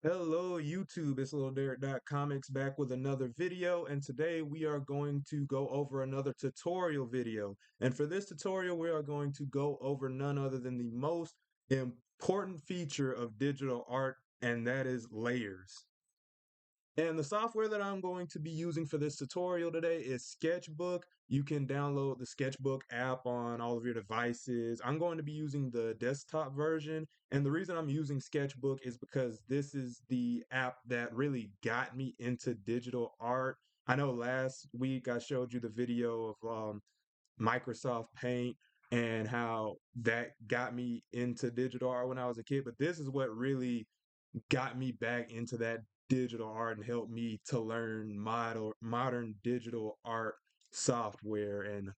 Hello YouTube, it's Little Derek Comics back with another video, and today we are going to go over another tutorial video. And for this tutorial, we are going to go over none other than the most important feature of digital art, and that is layers. And the software that I'm going to be using for this tutorial today is Sketchbook. You can download the Sketchbook app on all of your devices. I'm going to be using the desktop version. And the reason I'm using Sketchbook is because this is the app that really got me into digital art. I know last week I showed you the video of Microsoft Paint and how that got me into digital art when I was a kid. But this is what really got me back into that digital art and helped me to learn modern digital art software and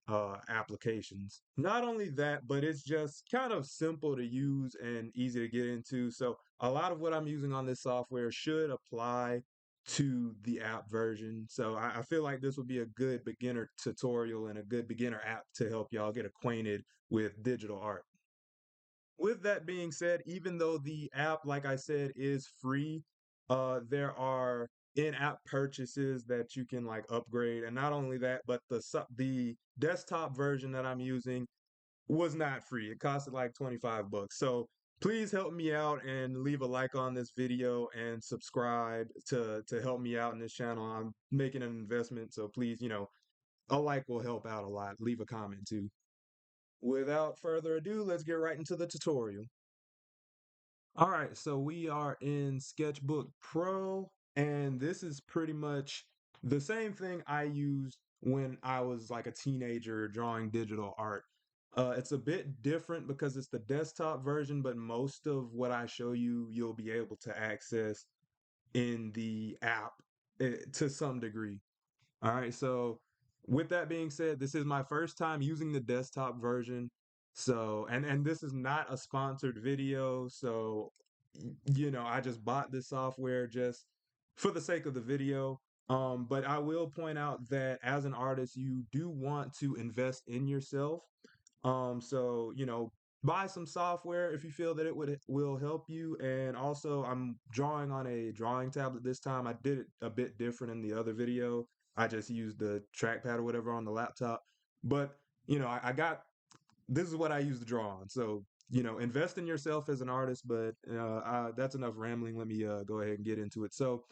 applications. Not only that, but it's just kind of simple to use and easy to get into. So a lot of what I'm using on this software should apply to the app version. So I feel like this would be a good beginner tutorial and a good beginner app to help y'all get acquainted with digital art. With that being said, even though the app, like I said, is free, there are in-app purchases that you can like upgrade, and not only that, but the desktop version that I'm using was not free. It costed like 25 bucks. So please help me out and leave a like on this video and subscribe to help me out in this channel. I'm making an investment, so please, a like will help out a lot. Leave a comment too. Without further ado, let's get right into the tutorial. All right, so we are in Sketchbook Pro, and this is pretty much the same thing I used when I was like a teenager drawing digital art. It's a bit different because it's the desktop version, but most of what I show you, you'll be able to access in the app to some degree. All right, so with that being said, this is my first time using the desktop version. So, and this is not a sponsored video, so I just bought this software just for the sake of the video. But I will point out that as an artist, you do want to invest in yourself. So buy some software if you feel that will help you. And also, I'm drawing on a drawing tablet this time. I did it a bit different in the other video. I just used the trackpad or whatever on the laptop. But I got this is what I use to draw on. So invest in yourself as an artist. But that's enough rambling. Let me go ahead and get into it. So,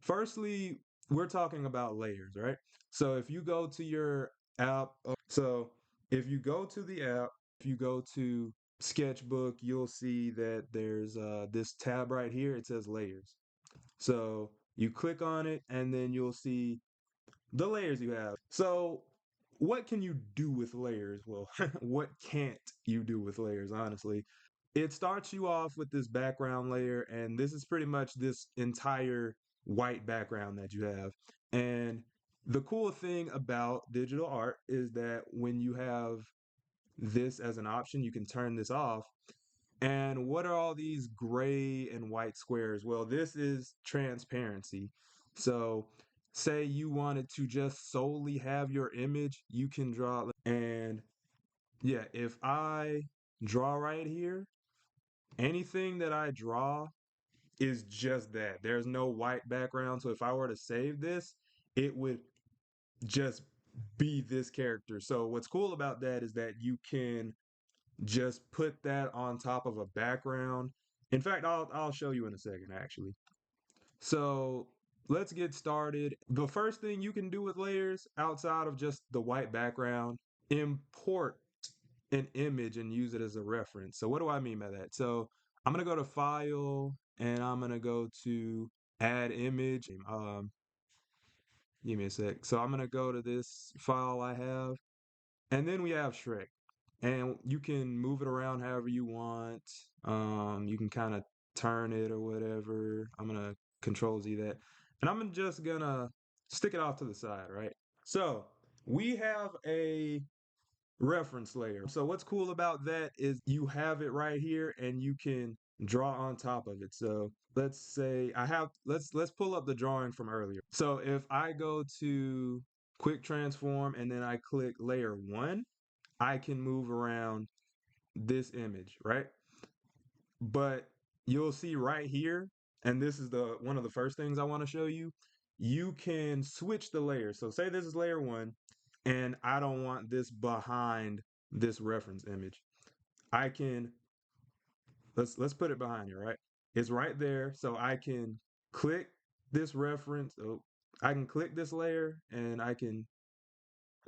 firstly, we're talking about layers, right? So if you go to your app, so if you go to the app, if you go to Sketchbook, you'll see that there's this tab right here. It says layers. So you click on it, and then you'll see the layers you have. So what can you do with layers? Well, what can't you do with layers, honestly? It starts you off with this background layer, and this is pretty much this entire white background that you have. And the cool thing about digital art is that when you have this as an option, you can turn this off. And what are all these gray and white squares? Well, this is transparency. So, say you wanted to just solely have your image, you can draw. And yeah, if I draw right here, anything that I draw is just that. There's no white background. So if I were to save this, it would just be this character. So what's cool about that is that you can just put that on top of a background. In fact, I'll show you in a second actually. So let's get started. The first thing you can do with layers outside of just the white background, import an image and use it as a reference. So what do I mean by that? So I'm gonna go to File and I'm gonna go to Add Image. Give me a sec. So I'm gonna go to this file I have, and then we have Shrek, and you can move it around however you want. You can kind of turn it or whatever. I'm gonna Control Z that, and I'm just gonna stick it off to the side, right? So we have a reference layer. So what's cool about that is you have it right here and you can draw on top of it. So let's say let's pull up the drawing from earlier. So if I go to quick transform and then I click layer 1, I can move around this image, right? But you'll see right here and this is the one of the first things I want to show you. You can switch the layers. So say this is layer one, and I don't want this behind this reference image. I can let's put it behind here, right? It's right there, so I can click this reference. Oh, I can click this layer, and I can.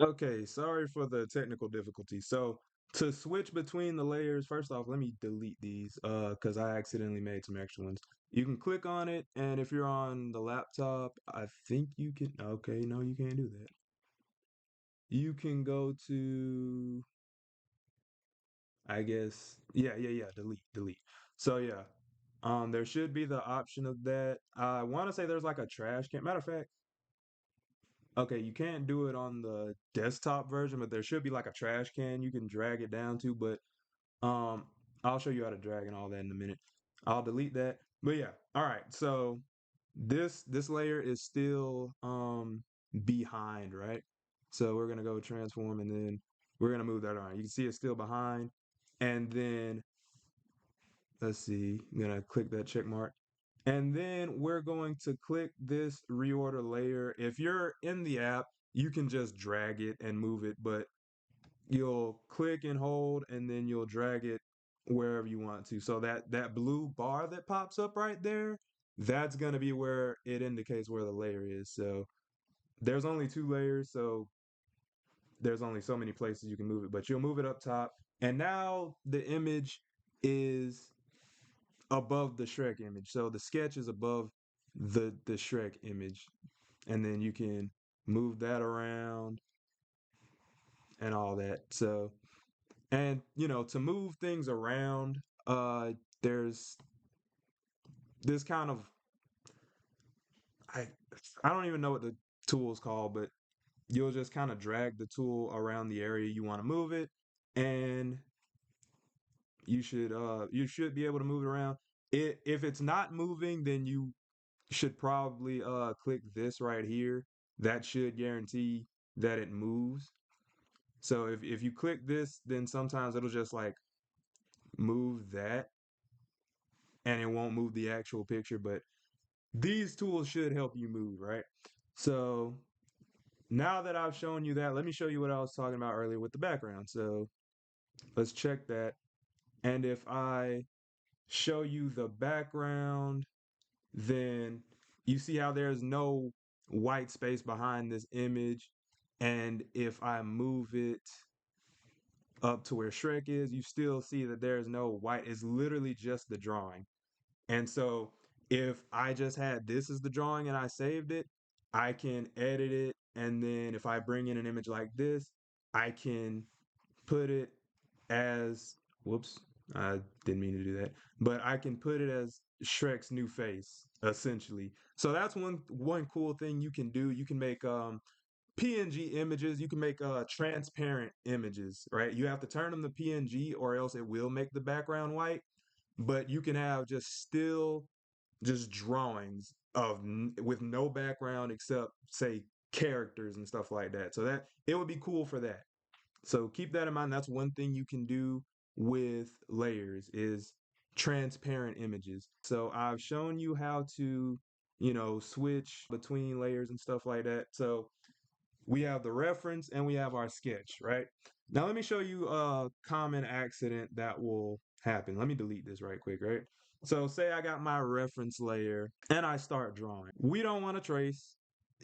Okay, sorry for the technical difficulty. So to switch between the layers, first off, let me delete these because I accidentally made some extra ones. You can click on it, and if you're on the laptop, I think you can. Okay, no, you can't do that. You can go to, I guess, yeah, delete. So yeah, there should be the option of that. I want to say there's like a trash can. Matter of fact, okay, you can't do it on the desktop version, but there should be like a trash can you can drag it down to. But um, I'll show you how to drag and all that in a minute. I'll delete that. But yeah, all right. So this layer is still behind, right? So we're gonna go transform and then we're gonna move that around. You can see it's still behind, and then let's see, I'm gonna click that check mark. And then we're going to click this reorder layer. If you're in the app, you can just drag it and move it, but you'll click and hold and then you'll drag it wherever you want to. So that blue bar that pops up right there, that's going to be where it indicates where the layer is. So there's only two layers, so there's only so many places you can move it, but you'll move it up top. And now the image is above the Shrek image. So the sketch is above the Shrek image. And then you can move that around and all that. So and to move things around, there's this kind of I I don't even know what the tool is called, but you'll just kind of drag the tool around the area you want to move it, and you should be able to move it around. If it's not moving, then you should probably click this right here. That should guarantee that it moves. So if you click this, then sometimes it'll just like move that and it won't move the actual picture, but these tools should help you move, right? So now that I've shown you that, let me show you what I was talking about earlier with the background. So let's check that. And if I show you the background, then you see how there's no white space behind this image. And if I move it up to where Shrek is, you still see that there's no white. It's literally just the drawing. And so if I just had this as the drawing and I saved it, I can edit it. And then if I bring in an image like this, I can put it as, whoops, I didn't mean to do that, but I can put it as Shrek's new face, essentially. So that's one cool thing you can do. You can make PNG images. You can make transparent images, right? You have to turn them to PNG or else it will make the background white. But you can have just drawings of with no background except say characters and stuff like that. So that it would be cool for that. So keep that in mind. That's one thing you can do with layers is transparent images. So I've shown you how to, switch between layers and stuff like that. So we have the reference and we have our sketch, right? Now let me show you a common accident that will happen. Let me delete this right quick, right? So say I got my reference layer and I start drawing. We don't want to trace.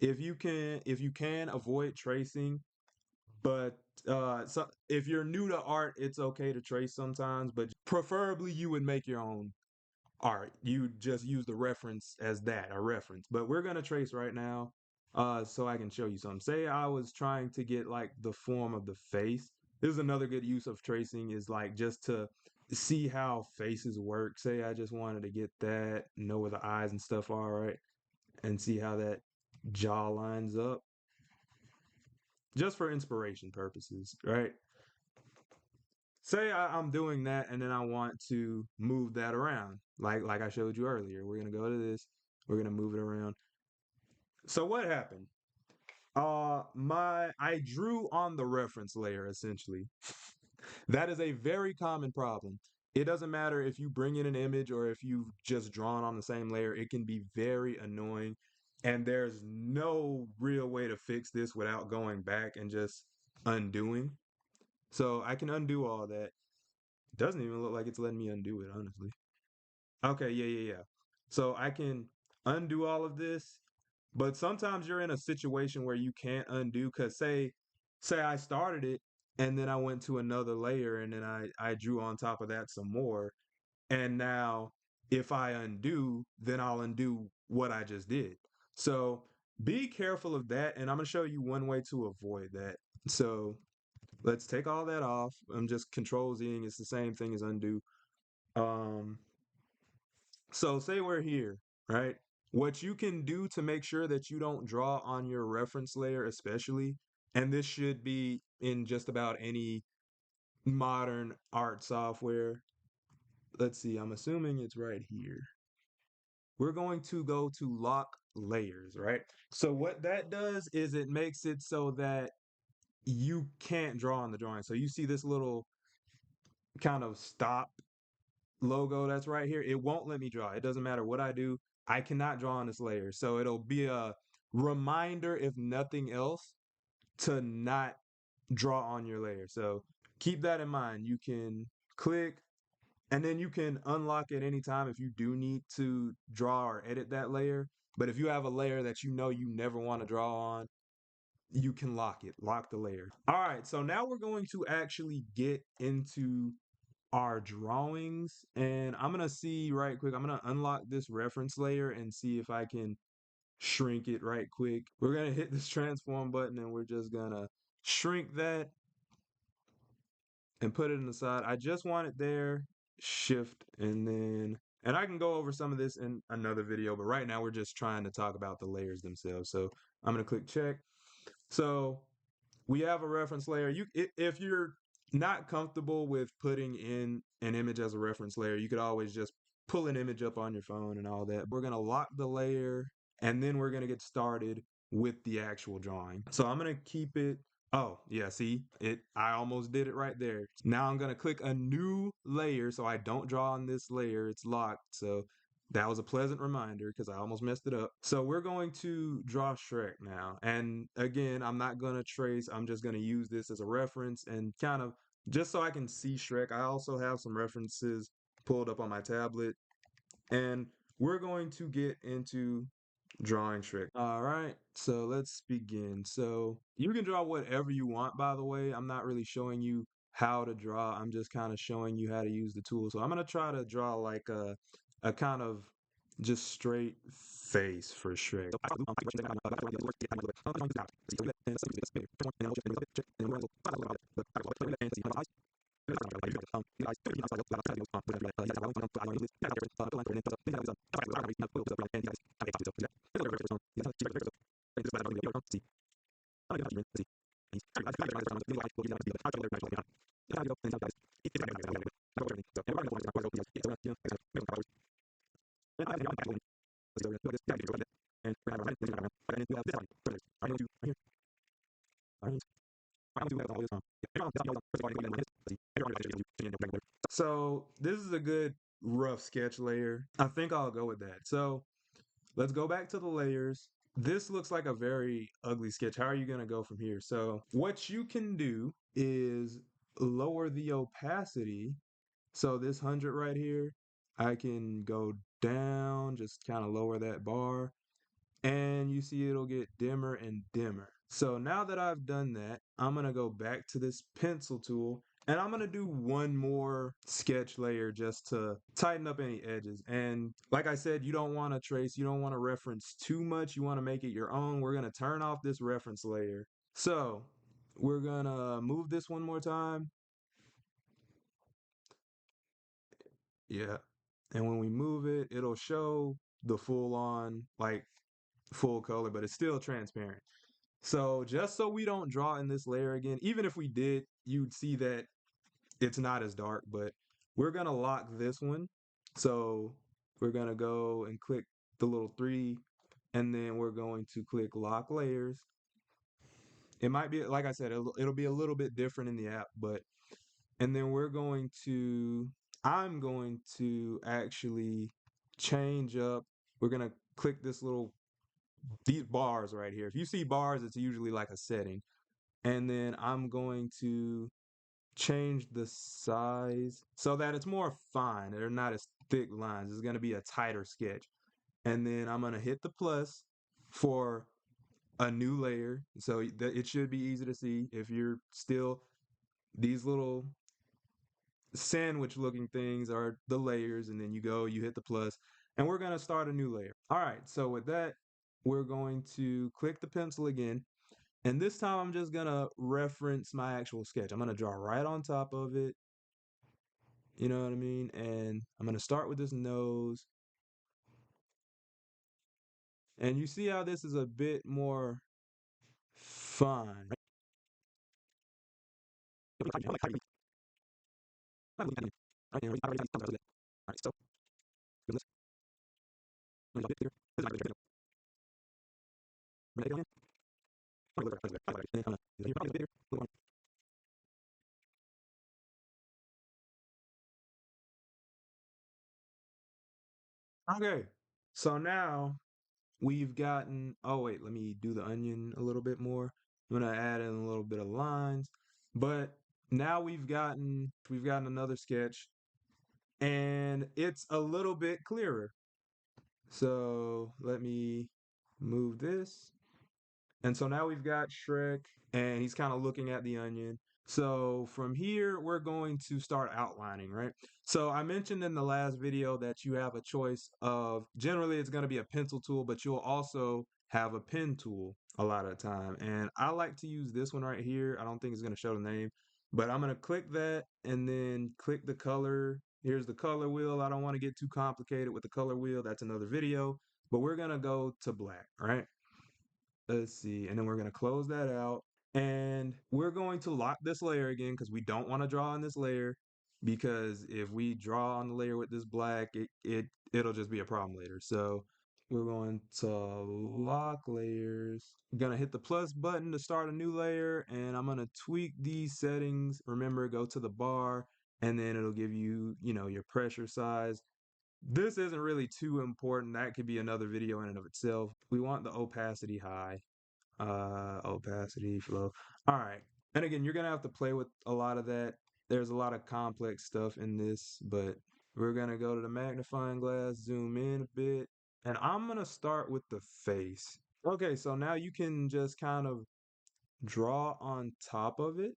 If you can avoid tracing, but so if you're new to art, it's okay to trace sometimes, but preferably you would make your own art. You just use the reference as that, a reference. But we're gonna trace right now, so I can show you something. Say I was trying to get like the form of the face. This is another good use of tracing is like just to see how faces work. Say I just wanted to get that, know where the eyes and stuff are, right? And see how that jaw lines up. Just for inspiration purposes, right? Say I'm doing that and then I want to move that around, like I showed you earlier. We're gonna go to this, we're gonna move it around. So what happened? I drew on the reference layer essentially. That is a very common problem. It doesn't matter if you bring in an image or if you've just drawn on the same layer, it can be very annoying. And there's no real way to fix this without going back and just undoing. So I can undo all that. Doesn't even look like it's letting me undo it, honestly. Okay, yeah. So I can undo all of this, but sometimes you're in a situation where you can't undo because say I started it and then I went to another layer and then I drew on top of that some more. And now if I undo, then I'll undo what I just did. So be careful of that. And I'm gonna show you one way to avoid that. So let's take all that off. I'm just control Zing. It's the same thing as undo. Um, so say we're here, right? What you can do to make sure that you don't draw on your reference layer, especially, and this should be in just about any modern art software. Let's see, I'm assuming it's right here. We're going to go to lock layers, right? So what that does is it makes it so that you can't draw on the drawing. So you see this little kind of stop logo that's right here. It won't let me draw. It doesn't matter what I do. I cannot draw on this layer. So it'll be a reminder, if nothing else, to not draw on your layer. So keep that in mind. You can click and then you can unlock at any time if you do need to draw or edit that layer. But if you have a layer that you know you never want to draw on, you can lock it, lock the layer. All right, so now we're going to actually get into our drawings and I'm gonna see right quick. I'm gonna unlock this reference layer and see if I can shrink it right quick. We're gonna hit this transform button and we're just gonna shrink that and put it in the side. I just want it there, shift, and I can go over some of this in another video, but right now we're just trying to talk about the layers themselves. So I'm gonna click check. So we have a reference layer. If you're not comfortable with putting in an image as a reference layer, you could always just pull an image up on your phone and all that. We're gonna lock the layer and then we're gonna get started with the actual drawing. So I'm gonna keep it. Oh, yeah, see it. I almost did it right there. Now I'm gonna click a new layer so I don't draw on this layer. It's locked. So that was a pleasant reminder because I almost messed it up. So we're going to draw Shrek now. And again, I'm not going to trace. I'm just going to use this as a reference and kind of just so I can see Shrek. I also have some references pulled up on my tablet. And we're going to get into drawing Shrek. All right, so let's begin. So you can draw whatever you want, by the way. I'm not really showing you how to draw. I'm just kind of showing you how to use the tool. So I'm gonna try to draw like a kind of just straight face for Shrek. So this is a good rough sketch layer. I think I'll go with that. So let's go back to the layers. This looks like a very ugly sketch. How are you going to go from here? So what you can do is lower the opacity. So this 100 right here, I can go down, just kind of lower that bar and you see it'll get dimmer and dimmer. So now that I've done that, I'm gonna go back to this pencil tool and I'm gonna do one more sketch layer just to tighten up any edges. And like I said, you don't wanna trace, you don't wanna reference too much, you wanna make it your own. We're gonna turn off this reference layer. So we're gonna move this one more time. Yeah. And when we move it, it'll show the full on, like full color, but it's still transparent. So just so we don't draw in this layer again, even if we did, you'd see that it's not as dark, but we're gonna lock this one. So we're gonna go and click the little three, and then we're going to click lock layers. It might be, like I said, it'll be a little bit different in the app, but, and then we're going to I'm going to actually change up. We're going to click this little, these bars right here. If you see bars, it's usually like a setting. And then I'm going to change the size so that it's more fine. They're not as thick lines. It's going to be a tighter sketch. And then I'm going to hit the plus for a new layer. So it should be easy to see if you're still, these little sandwich looking things are the layers. And then you go, you hit the plus, and we're going to start a new layer. All right. So with that, we're going to click the pencil again. And this time I'm just going to reference my actual sketch. I'm going to draw right on top of it. You know what I mean? And I'm going to start with this nose. And you see how this is a bit more fun. Okay, so now we've gotten, oh wait, let me do the onion a little bit more. I'm gonna add in a little bit of lines, but now we've gotten another sketch and it's a little bit clearer. So let me move this. And so now we've got Shrek, and he's kind of looking at the onion. So from here, we're going to start outlining, right? So I mentioned in the last video that you have a choice of, generally it's going to be a pencil tool, but you'll also have a pen tool a lot of the time. And I like to use this one right here. I don't think it's going to show the name, but I'm going to click that and then click the color. Here's the color wheel. I don't want to get too complicated with the color wheel. That's another video, but we're going to go to black, right? Let's see. And then we're going to close that out. And we're going to lock this layer again because we don't want to draw on this layer. Because if we draw on the layer with this black, it'll just be a problem later. So we're going to lock layers. I'm going to hit the plus button to start a new layer. And I'm going to tweak these settings. Remember, go to the bar. And then it'll give you, your pressure size. This isn't really too important. That could be another video in and of itself. We want the opacity high. Opacity, flow. All right. And again, you're gonna have to play with a lot of that. There's a lot of complex stuff in this, but we're gonna go to the magnifying glass, zoom in a bit, and I'm gonna start with the face. Okay, so now you can just kind of draw on top of it.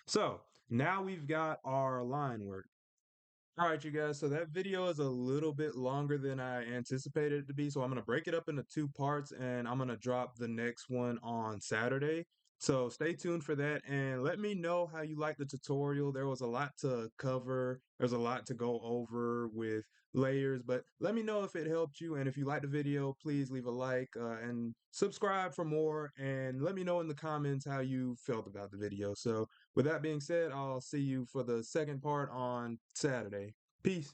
So now we've got our line work. All right, you guys. So that video is a little bit longer than I anticipated it to be. So I'm going to break it up into two parts and I'm going to drop the next one on Saturday. So stay tuned for that and let me know how you like the tutorial. There was a lot to cover. There's a lot to go over with layers, but let me know if it helped you. And if you liked the video, please leave a like and subscribe for more. And let me know in the comments how you felt about the video. So with that being said, I'll see you for the second part on Saturday. Peace.